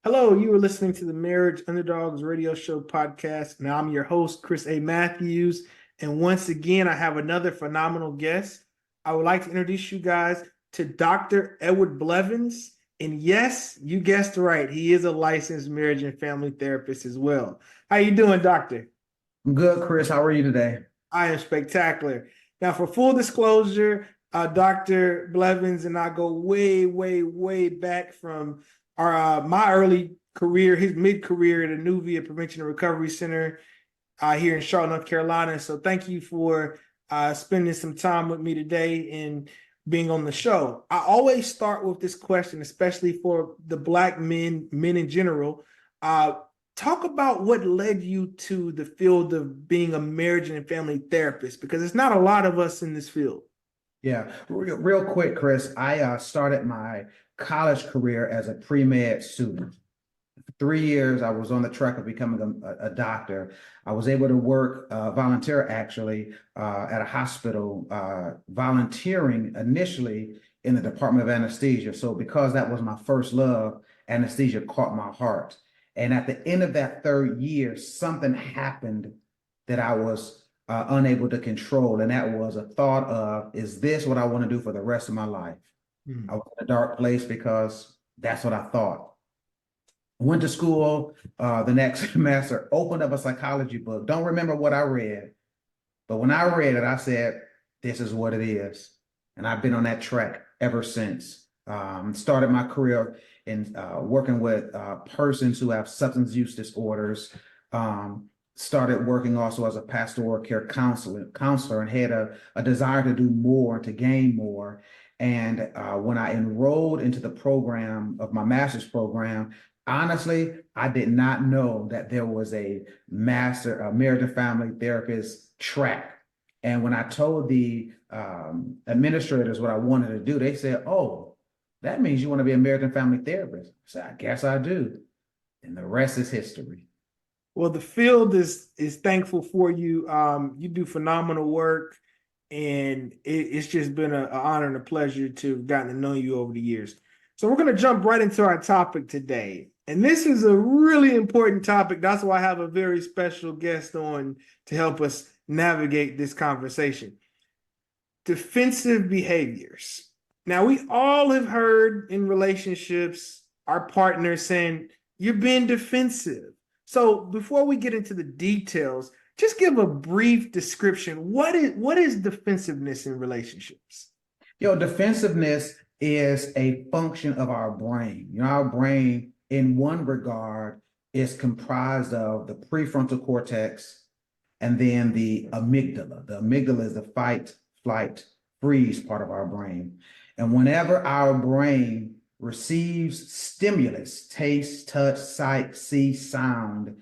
Hello, you are listening to the Marriage Underdogs Radio Show podcast. Now, I'm your host, Chris A. Matthews. And once again, I have another phenomenal guest. I would like to introduce you guys to Dr. Edward Blevins. And yes, you guessed right. He is a licensed marriage and family therapist as well. How you doing, doctor? I'm good, Chris. How are you today? I am spectacular. Now, for full disclosure, Dr. Blevins and I go way, way, way back from our my early career, his mid-career at Anuvia Prevention and Recovery Center here in Charlotte, North Carolina. So thank you for spending some time with me today and being on the show. I always start with this question, especially for the Black men in general. Uh, Talk about what led you to the field of being a marriage and family therapist, because it's not a lot of us in this field. Yeah, real quick, Chris. I started my college career as a pre-med student. For 3 years, I was on the track of becoming a doctor. I was able to work, volunteer actually, at a hospital, volunteering initially in the Department of Anesthesia. So because that was my first love, anesthesia caught my heart. And at the end of that third year, something happened that I was unable to control. And that was a thought of, is this what I want to do for the rest of my life? I was in a dark place because that's what I thought. Went to school the next semester, opened up a psychology book. Don't remember what I read, but when I read it, I said, this is what it is. And I've been on that track ever since. Started my career in working with persons who have substance use disorders. Started working also as a pastoral care counselor and had a desire to do more, to gain more. And when I enrolled into the program of my master's program, honestly, I did not know that there was a marriage and family therapist track. And when I told the administrators what I wanted to do, they said, "Oh, that means you want to be a marriage and family therapist." I said, "I guess I do." And the rest is history. Well, the field is thankful for you. You do phenomenal work, and it's just been an honor and a pleasure to have gotten to know you over the years. So we're going to jump right into our topic today. And this is a really important topic. That's why I have a very special guest on to help us navigate this conversation. Defensive behaviors. Now, we all have heard in relationships our partner saying, "You're being defensive." So before we get into the details, just give a brief description. What is defensiveness in relationships? Defensiveness is a function of our brain. Our brain, in one regard, is comprised of the prefrontal cortex and then the amygdala. The amygdala is the fight, flight, freeze part of our brain. And whenever our brain receives stimulus, taste, touch, sight, see, sound,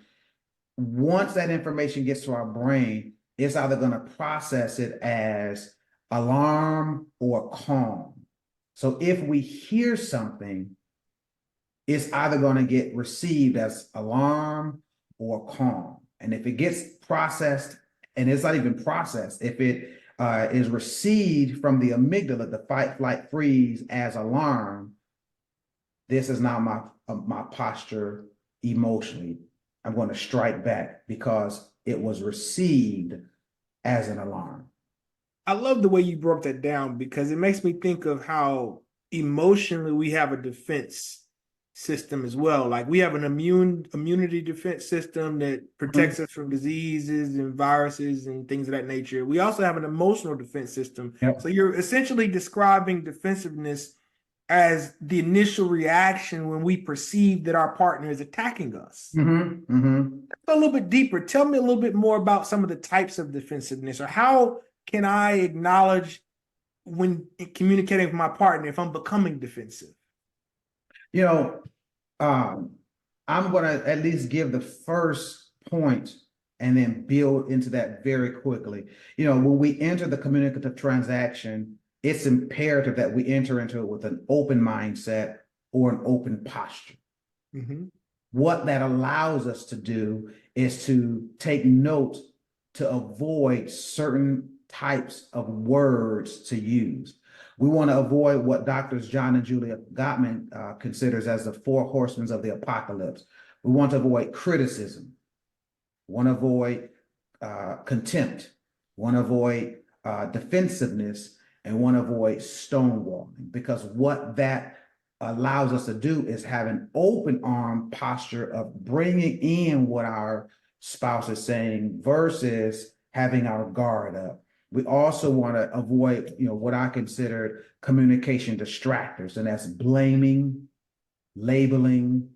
once that information gets to our brain, it's either going to process it as alarm or calm. So if we hear something, it's either going to get received as alarm or calm. And if it gets processed, and it's not even processed, if it is received from the amygdala, the fight, flight, freeze as alarm, this is now my posture emotionally. I'm going to strike back because it was received as an alarm. I love the way you broke that down because it makes me think of how emotionally we have a defense system as well. Like we have an immunity defense system that protects us from diseases and viruses and things of that nature. We also have an emotional defense system. Yep. So you're essentially describing defensiveness as the initial reaction when we perceive that our partner is attacking us. Mm-hmm. Mm-hmm. A little bit deeper. Tell me a little bit more about some of the types of defensiveness, or how can I acknowledge when communicating with my partner if I'm becoming defensive? You know, I'm going to at least give the first point and then build into that very quickly. When we enter the communicative transaction, it's imperative that we enter into it with an open mindset or an open posture. Mm-hmm. What that allows us to do is to take note to avoid certain types of words to use. We want to avoid what Doctors John and Julia Gottman considers as the four horsemen of the apocalypse. We want to avoid criticism. We want to avoid contempt. We want to avoid defensiveness, and want to avoid stonewalling, because what that allows us to do is have an open arm posture of bringing in what our spouse is saying versus having our guard up. We also want to avoid, what I consider communication distractors, and that's blaming, labeling,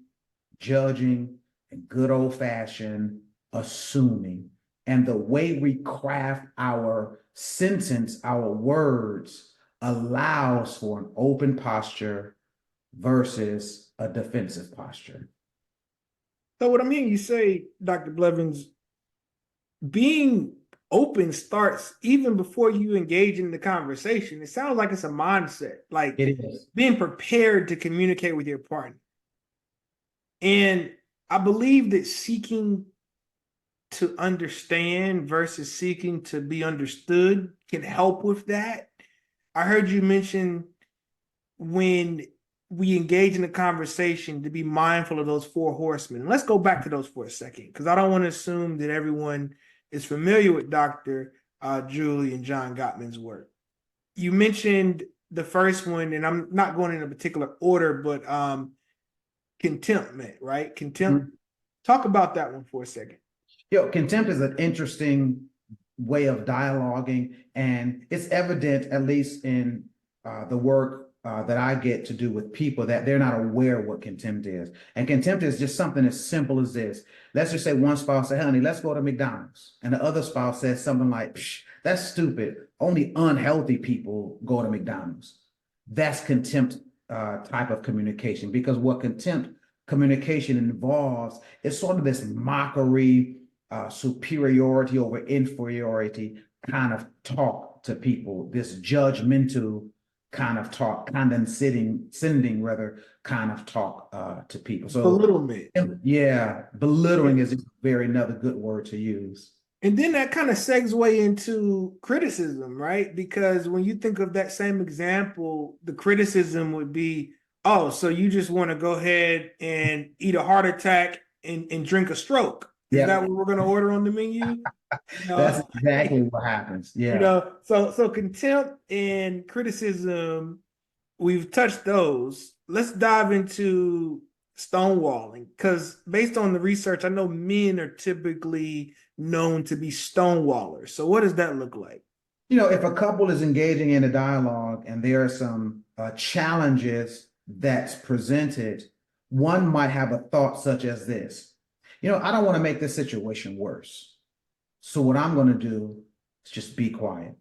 judging, and good old-fashioned assuming. And the way we craft our sentence, our words, allows for an open posture versus a defensive posture. So what I'm hearing you say, Dr. Blevins, being open starts even before you engage in the conversation. It sounds like it's a mindset, like It is. being prepared to communicate with your partner. And I believe that seeking to understand versus seeking to be understood can help with that. I heard you mention when we engage in a conversation to be mindful of those four horsemen. And let's go back to those for a second, because I don't want to assume that everyone is familiar with Dr. Julie and John Gottman's work. You mentioned the first one, and I'm not going in a particular order, but contentment, right? Contempt. Mm-hmm. Talk about that one for a second. Contempt is an interesting way of dialoguing, and it's evident, at least in the work that I get to do with people, that they're not aware of what contempt is. And contempt is just something as simple as this. Let's just say one spouse says, honey, let's go to McDonald's. And the other spouse says something like, that's stupid. Only unhealthy people go to McDonald's. That's contempt type of communication, because what contempt communication involves is sort of this mockery, superiority over inferiority kind of talk to people, this judgmental kind of talk, condescending rather kind of talk to people. So belittlement. Yeah, belittling is another good word to use. And then that kind of segues into criticism, right? Because when you think of that same example, the criticism would be, oh, so you just want to go ahead and eat a heart attack and drink a stroke. Is that what we're going to order on the menu? That's exactly what happens. Yeah. So contempt and criticism, we've touched those. Let's dive into stonewalling, because based on the research, I know men are typically known to be stonewallers. So what does that look like? If a couple is engaging in a dialogue and there are some challenges that's presented, one might have a thought such as this. I don't want to make this situation worse. So what I'm going to do is just be quiet.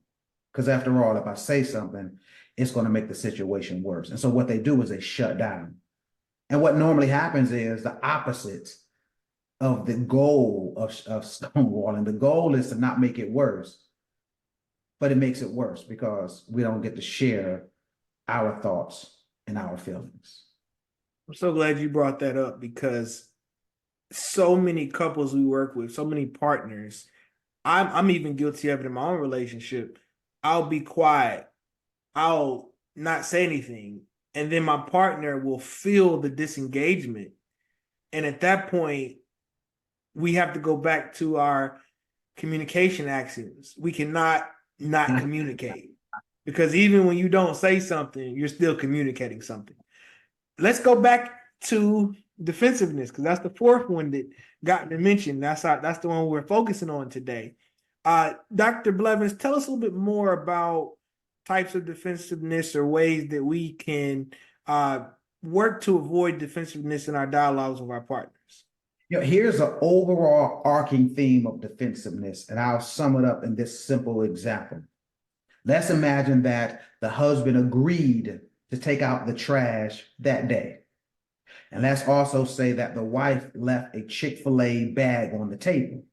Because after all, if I say something, it's going to make the situation worse. And so what they do is they shut down. And what normally happens is the opposite of the goal of stonewalling. The goal is to not make it worse, but it makes it worse because we don't get to share our thoughts and our feelings. I'm so glad you brought that up, because so many couples we work with, so many partners, I'm even guilty of it in my own relationship. I'll be quiet. I'll not say anything. And then my partner will feel the disengagement. And at that point, we have to go back to our communication axioms. We cannot not communicate, because even when you don't say something, you're still communicating something. Let's go back to defensiveness, because that's the fourth one that got mentioned. That's the one we're focusing on today. Dr. Blevins, tell us a little bit more about types of defensiveness or ways that we can work to avoid defensiveness in our dialogues with our partners. Here's an overall arcing theme of defensiveness, and I'll sum it up in this simple example. Let's imagine that the husband agreed to take out the trash that day. And let's also say that the wife left a Chick-fil-A bag on the table.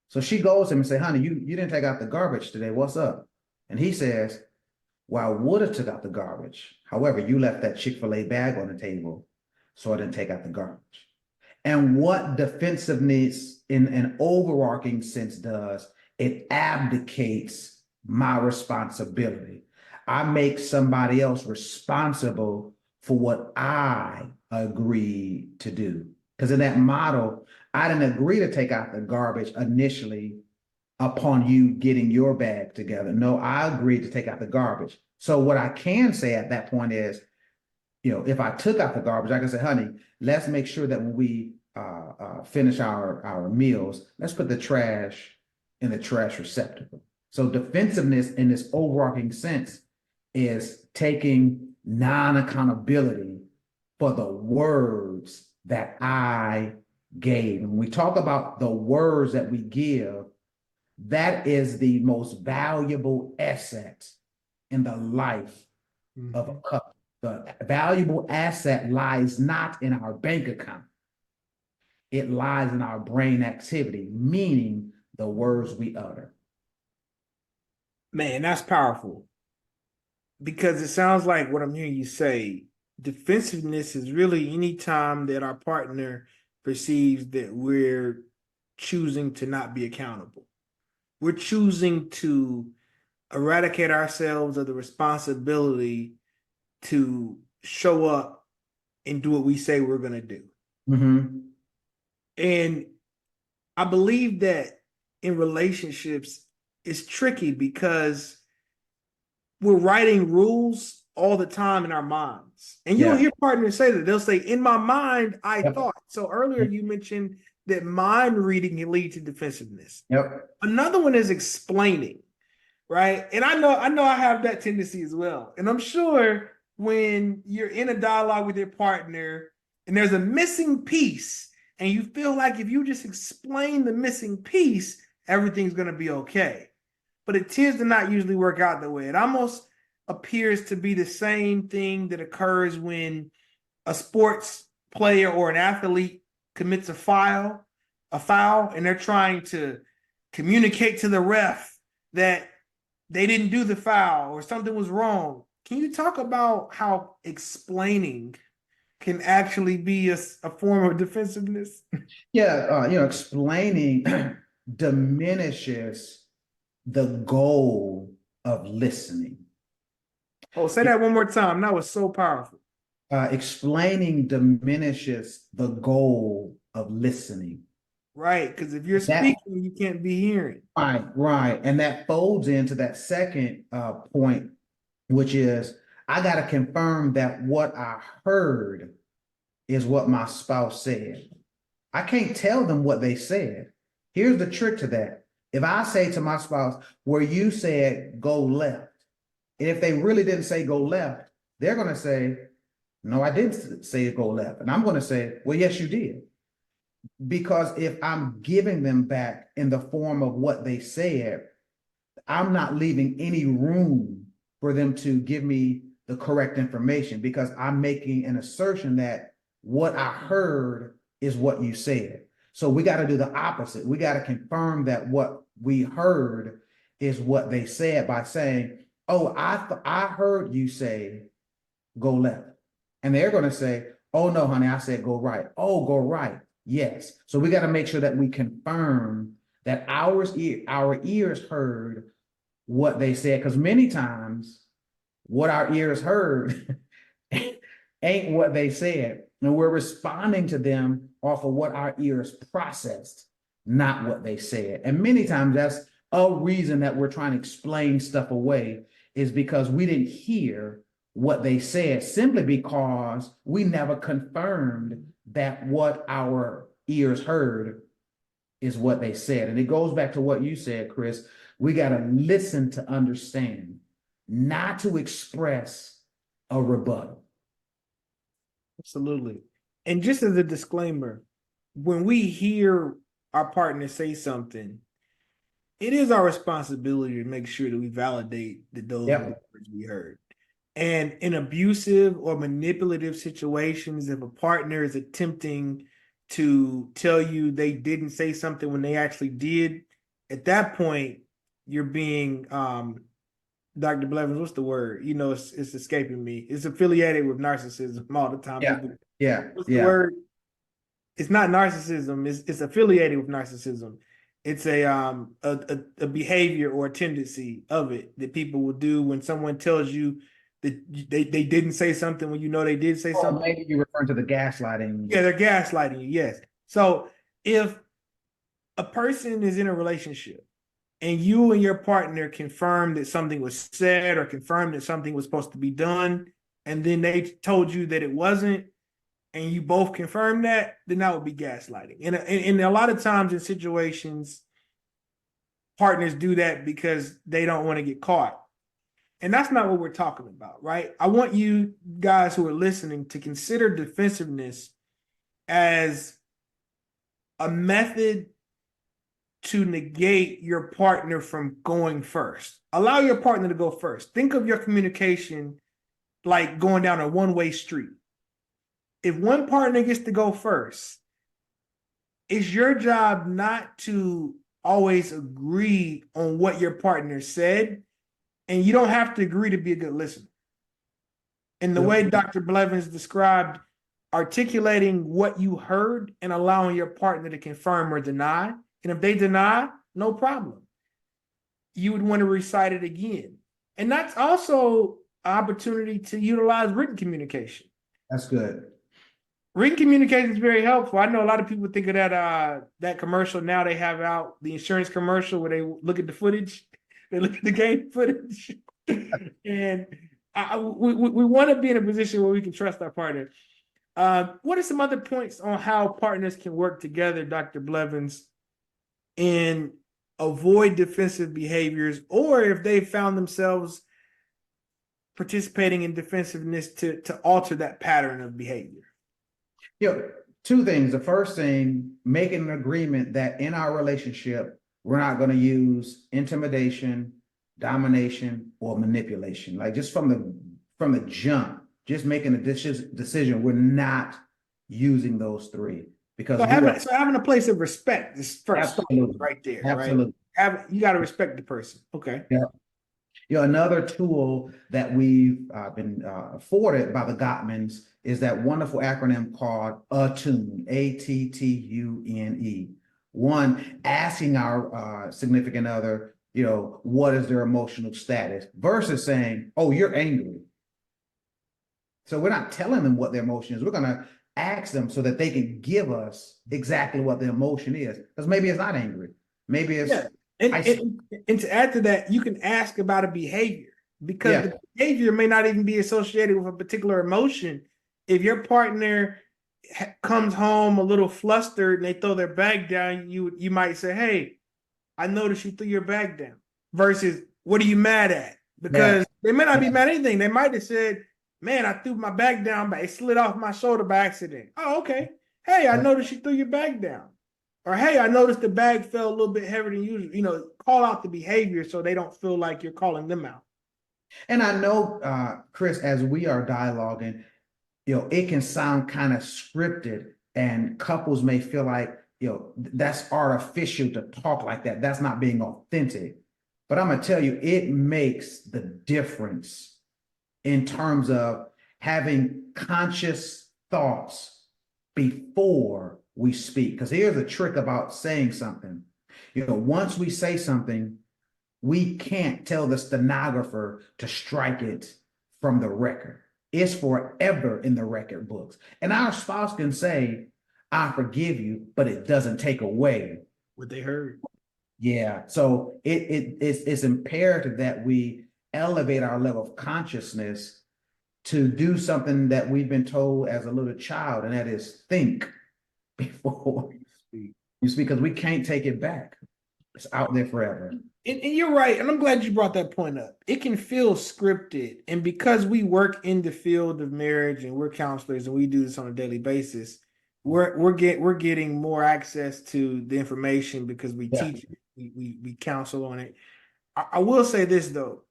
So she goes to him and says, honey, you didn't take out the garbage today. What's up? And he says, well, I would have took out the garbage. However, you left that Chick-fil-A bag on the table, so I didn't take out the garbage. And what defensiveness in an overarching sense does, it abdicates my responsibility. I make somebody else responsible for what I agreed to do. Because in that model, I didn't agree to take out the garbage initially upon you getting your bag together. No, I agreed to take out the garbage. So what I can say at that point is, if I took out the garbage, I can say, honey, let's make sure that when we finish our meals, let's put the trash in the trash receptacle. So defensiveness in this overarching sense is taking non-accountability for the words that I gave. When we talk about the words that we give, that is the most valuable asset in the life of a couple. The valuable asset lies not in our bank account. It lies in our brain activity, meaning the words we utter. Man, that's powerful. Because it sounds like what I'm hearing you say, defensiveness is really any time that our partner perceives that we're choosing to not be accountable. We're choosing to eradicate ourselves of the responsibility to show up and do what we say we're going to do. Mm-hmm. And I believe that in relationships, it's tricky because we're writing rules all the time in our minds. And you'll hear partners say that. They'll say, in my mind, I thought. So earlier you mentioned that mind reading can lead to defensiveness. Another one is explaining, right? And I know I have that tendency as well. And I'm sure when you're in a dialogue with your partner and there's a missing piece and you feel like if you just explain the missing piece, everything's going to be okay. But it tends to not usually work out that way. It almost appears to be the same thing that occurs when a sports player or an athlete commits a foul, and they're trying to communicate to the ref that they didn't do the foul or something was wrong. Can you talk about how explaining can actually be a form of defensiveness? Yeah, explaining diminishes the goal of listening. Oh, say that one more time. That was so powerful. Explaining diminishes the goal of listening. Right, because if you're speaking, you can't be hearing. Right. And that folds into that second point, which is I got to confirm that what I heard is what my spouse said. I can't tell them what they said. Here's the trick to that. If I say to my spouse, where you said go left, and if they really didn't say go left, they're going to say, no, I didn't say go left. And I'm going to say, well, yes, you did. Because if I'm giving them back in the form of what they said, I'm not leaving any room for them to give me the correct information because I'm making an assertion that what I heard is what you said. So we got to do the opposite. We got to confirm that what we heard is what they said by saying, oh, I heard you say go left. And they're going to say, oh, no, honey, I said go right. Oh, go right. Yes. So we got to make sure that we confirm that our ears heard what they said. Because many times what our ears heard ain't what they said. And we're responding to them off of what our ears processed, not what they said. And many times that's a reason that we're trying to explain stuff away is because we didn't hear what they said simply because we never confirmed that what our ears heard is what they said. And it goes back to what you said, Chris. We got to listen to understand, not to express a rebuttal. Absolutely. And just as a disclaimer, when we hear our partner say something, it is our responsibility to make sure that we validate that those are the words we heard. And in abusive or manipulative situations, if a partner is attempting to tell you they didn't say something when they actually did, at that point, you're being, Dr. Blevins, what's the word? It's escaping me. It's affiliated with narcissism all the time. What's the word? It's not narcissism. It's affiliated with narcissism. It's a behavior or a tendency of it that people will do when someone tells you that they didn't say something when you know they did say Oh, something. maybe you're referring to the gaslighting. Yeah, they're gaslighting you. Yes. So if a person is in a relationship and you and your partner confirm that something was said or confirm that something was supposed to be done, and then they told you that it wasn't, and you both confirm that, then that would be gaslighting. And a lot of times in situations, partners do that because they don't want to get caught. And that's not what we're talking about, right? I want you guys who are listening to consider defensiveness as a method to negate your partner from going first. Allow your partner to go first. Think of your communication like going down a one-way street. If one partner gets to go first, it's your job not to always agree on what your partner said, and you don't have to agree to be a good listener. In the way Dr. Blevins described, articulating what you heard and allowing your partner to confirm or deny. And if they deny, no problem. You would want to recite it again. And that's also an opportunity to utilize written communication. That's good. Written communication is very helpful. I know a lot of people think of that commercial now they have out, the insurance commercial where they look at the footage, they look at the game footage, and we want to be in a position where we can trust our partner. What are some other points on how partners can work together, Dr. Blevins, and avoid defensive behaviors, or if they found themselves participating in defensiveness to alter that pattern of behavior? Two things. The first thing, making an agreement that in our relationship, we're not going to use intimidation, domination, or manipulation. Like just from the jump, just making a decision, we're not using those three because having a place of respect is first right there. Absolutely. Right? You got to respect the person. Okay. Yeah. Another tool that we've been afforded by the Gottmans is that wonderful acronym called ATTUNE, ATTUNE. One, asking our significant other, what is their emotional status versus saying, oh, you're angry. So we're not telling them what their emotion is. We're going to ask them so that they can give us exactly what the emotion is. Because maybe it's not angry. Maybe it's... Yeah. And to add to that, you can ask about a behavior because the behavior may not even be associated with a particular emotion. If your partner comes home a little flustered and they throw their bag down, you might say, hey, I noticed you threw your bag down, versus what are you mad at? Because they may not be mad at anything. They might have said, man, I threw my bag down, but it slid off my shoulder by accident. Oh, okay. Hey, I noticed you threw your bag down. Or, hey, I noticed the bag fell a little bit heavier than usual. Call out the behavior so they don't feel like you're calling them out. And I know, Chris, as we are dialoguing, it can sound kind of scripted, and couples may feel like, that's artificial to talk like that. That's not being authentic. But I'm going to tell you, it makes the difference in terms of having conscious thoughts before we speak. Because here's a trick about saying something. Once we say something, we can't tell the stenographer to strike it from the record. It's forever in the record books. And our spouse can say, I forgive you, but it doesn't take away what they heard. Yeah. So it's imperative that we elevate our level of consciousness to do something that we've been told as a little child, and that is think before you speak, because we can't take it back. It's out there forever. And you're right. And I'm glad you brought that point up. It can feel scripted. And because we work in the field of marriage and we're counselors and we do this on a daily basis, we're getting more access to the information because we teach it, we counsel on it. I will say this though,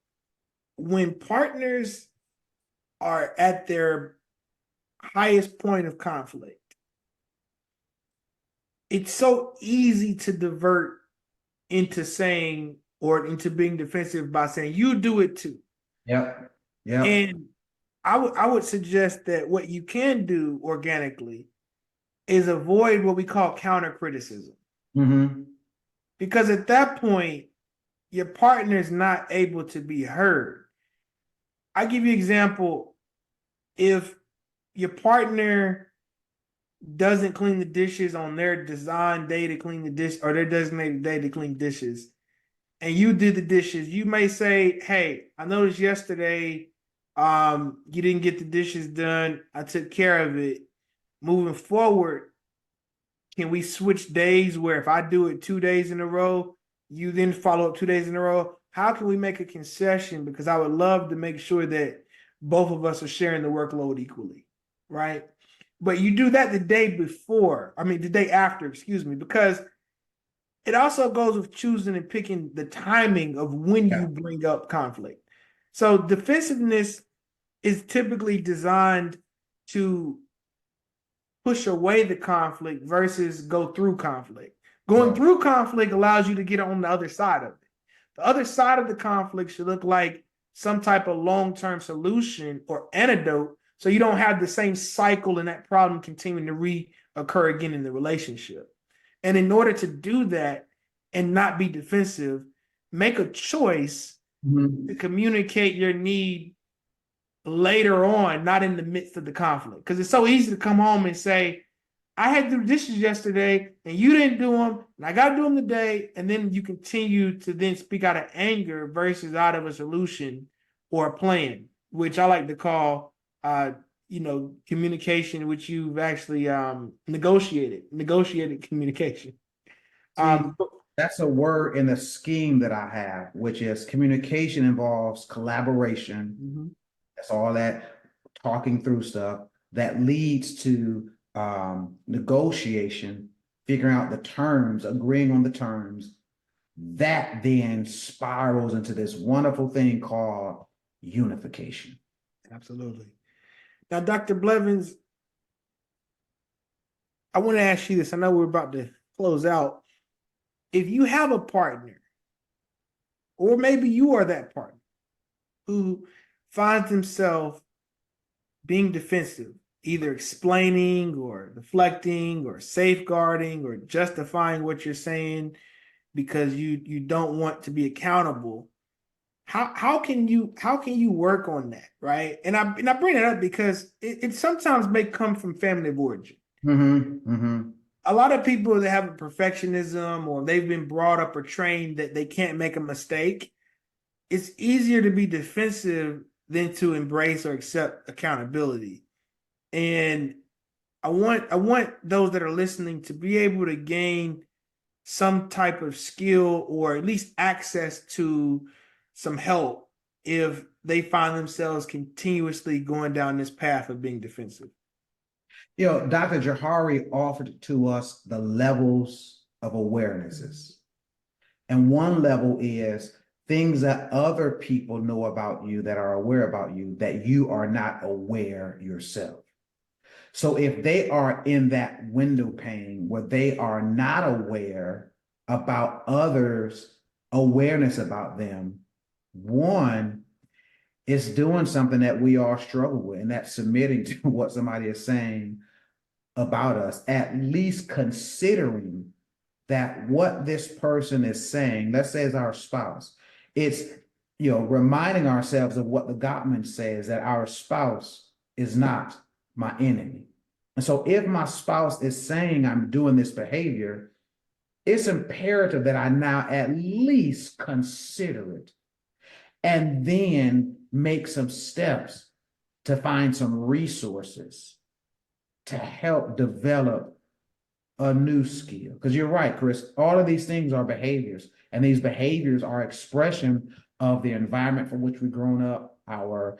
when partners are at their highest point of conflict, it's so easy to divert into saying or into being defensive by saying you do it too. Yeah. And I would suggest that what you can do organically is avoid what we call counter criticism. Mm-hmm. because at that point, your partner is not able to be heard. I give you an example. If your partner doesn't clean the dishes on their designed day to clean the dish or their designated day to clean dishes, and you did the dishes, you may say, "Hey, I noticed yesterday, you didn't get the dishes done. I took care of it. Moving forward, can we switch days where if I do it 2 days in a row, you then follow up 2 days in a row? How can we make a concession? Because I would love to make sure that both of us are sharing the workload equally, right? But you do that the day before, I mean, the day after, excuse me, because it also goes with choosing and picking the timing of when Yeah. you bring up conflict. So defensiveness is typically designed to push away the conflict versus go through conflict. Going Right. through conflict allows you to get on the other side of it. The other side of the conflict should look like some type of long-term solution or antidote so you don't have the same cycle and that problem continuing to reoccur again in the relationship. And in order to do that and not be defensive, make a choice to Mhm. communicate your need later on, not in the midst of the conflict. Because it's so easy to come home and say, I had to do dishes yesterday and you didn't do them, and I got to do them today. And then you continue to then speak out of anger versus out of a solution or a plan, which I like to call, communication, which you've actually negotiated communication. See, Um, that's a word in the scheme that I have, which is communication involves collaboration. mhm. That's all that talking through stuff that leads to negotiation, figuring out the terms, agreeing on the terms. That then spirals into this wonderful thing called unification. Absolutely. Now, Dr. Blevins, I want to ask you this. I know we're about to close out. If you have a partner, or maybe you are that partner who finds himself being defensive, either explaining or deflecting or safeguarding or justifying what you're saying because you don't want to be accountable. How can you work on that, right? And I bring it up because it sometimes may come from family of origin. Mm-hmm, mm-hmm. A lot of people that have a perfectionism or they've been brought up or trained that they can't make a mistake, it's easier to be defensive than to embrace or accept accountability. And I want those that are listening to be able to gain some type of skill or at least access to some help if they find themselves continuously going down this path of being defensive. Dr. Jahari offered to us the levels of awarenesses. And one level is things that other people know about you that are aware about you that you are not aware yourself. So if they are in that window pane where they are not aware about others' awareness about them, one is doing something that we all struggle with, and that's submitting to what somebody is saying about us, at least considering that what this person is saying, let's say is our spouse, it's reminding ourselves of what the Gottman says, that our spouse is not my enemy. And so if my spouse is saying I'm doing this behavior, it's imperative that I now at least consider it and then make some steps to find some resources to help develop a new skill. Because you're right, Chris, all of these things are behaviors, and these behaviors are expression of the environment from which we've grown up, our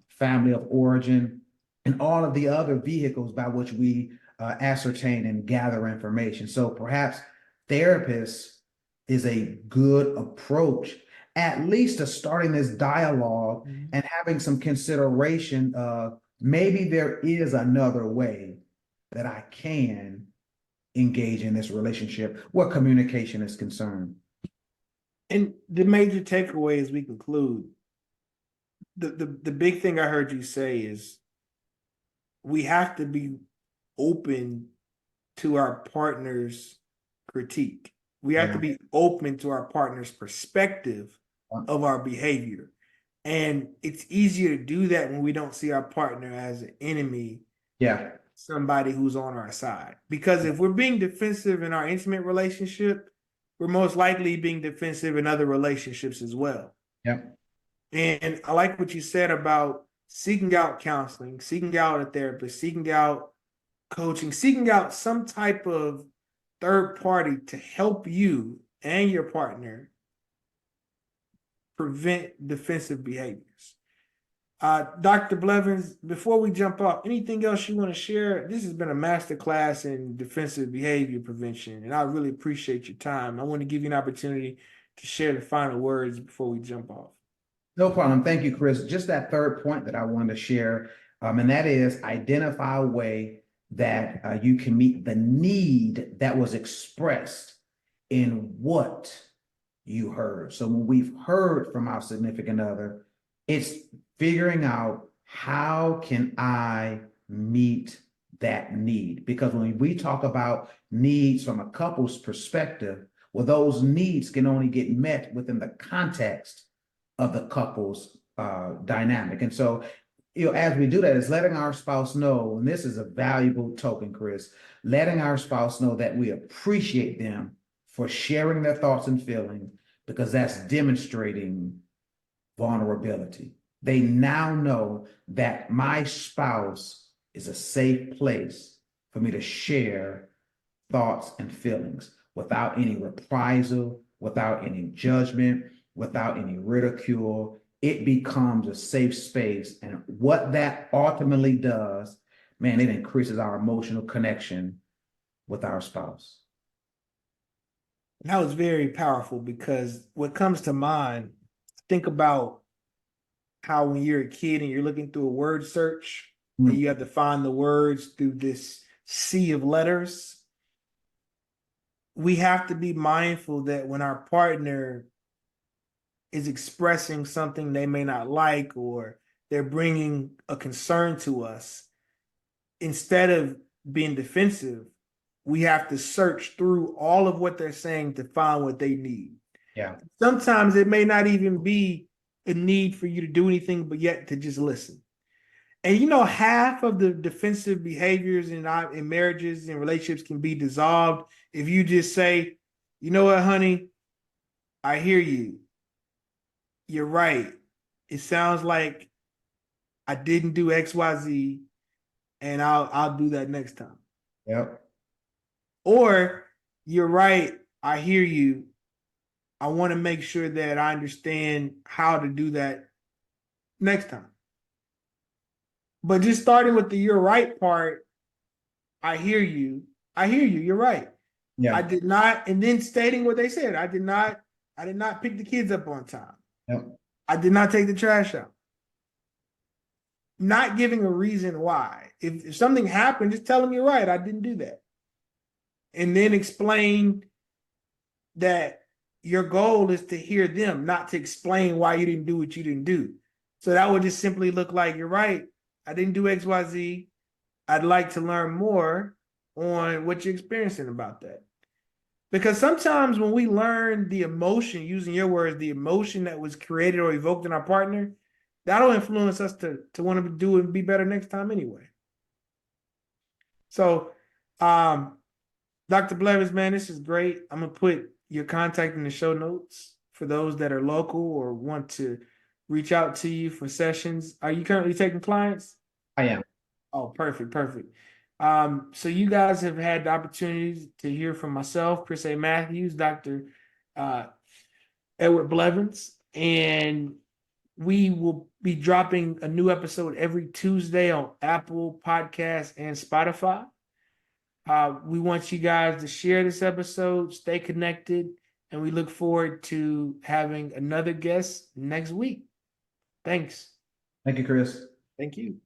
family of origin, and all of the other vehicles by which we ascertain and gather information. So perhaps therapists is a good approach, at least to starting this dialogue Mhm. and having some consideration of maybe there is another way that I can engage in this relationship where communication is concerned. And the major takeaway as we conclude, the big thing I heard you say is we have to be open to our partner's critique. We have Yeah. to be open to our partner's perspective of our behavior. And it's easier to do that when we don't see our partner as an enemy, Yeah. somebody who's on our side. Because if we're being defensive in our intimate relationship, we're most likely being defensive in other relationships as well. Yeah. And I like what you said about seeking out counseling, seeking out a therapist, seeking out coaching, seeking out some type of third party to help you and your partner prevent defensive behaviors. Dr. Blevins, before we jump off, anything else you want to share? This has been a masterclass in defensive behavior prevention, and I really appreciate your time. I want to give you an opportunity to share the final words before we jump off. No problem. Thank you, Chris. Just that third point that I wanted to share, and that is identify a way that you can meet the need that was expressed in what you heard. So when we've heard from our significant other, it's figuring out how can I meet that need? Because when we talk about needs from a couple's perspective, well, those needs can only get met within the context of the couple's dynamic. And so, as we do that, is letting our spouse know, and this is a valuable token, Chris, letting our spouse know that we appreciate them for sharing their thoughts and feelings, because that's demonstrating vulnerability. They now know that my spouse is a safe place for me to share thoughts and feelings without any reprisal, without any judgment, without any ridicule. It becomes a safe space. And what that ultimately does, man, it increases our emotional connection with our spouse. And that was very powerful, because what comes to mind, think about how when you're a kid and you're looking through a word search and you have to find the words through this sea of letters. We have to be mindful that when our partner is expressing something they may not like, or they're bringing a concern to us, instead of being defensive, we have to search through all of what they're saying to find what they need. Yeah. Sometimes it may not even be a need for you to do anything, but yet to just listen. And half of the defensive behaviors in marriages and relationships can be dissolved if you just say, you know what, honey, I hear you. You're right. It sounds like I didn't do XYZ, and I'll do that next time. Yep. Or, you're right, I hear you. I want to make sure that I understand how to do that next time. But just starting with the you're right part, I hear you. I hear you. You're right. Yeah. I did not, and then stating what they said. I did not pick the kids up on time. Yep. I did not take the trash out. Not giving a reason why. If something happened, just tell them you're right. I didn't do that. And then explain that your goal is to hear them, not to explain why you didn't do what you didn't do. So that would just simply look like, you're right, I didn't do XYZ. I'd like to learn more on what you're experiencing about that. Because sometimes when we learn the emotion, using your words, the emotion that was created or evoked in our partner, that'll influence us to want to do and be better next time anyway. So, Dr. Blevins, man, this is great. I'm going to put your contact in the show notes for those that are local or want to reach out to you for sessions. Are you currently taking clients? I am. Oh, perfect. So you guys have had the opportunity to hear from myself, Chris A. Matthews, Dr. Edward Blevins, and we will be dropping a new episode every Tuesday on Apple Podcasts and Spotify. We want you guys to share this episode, stay connected, and we look forward to having another guest next week. Thanks. Thank you, Chris. Thank you.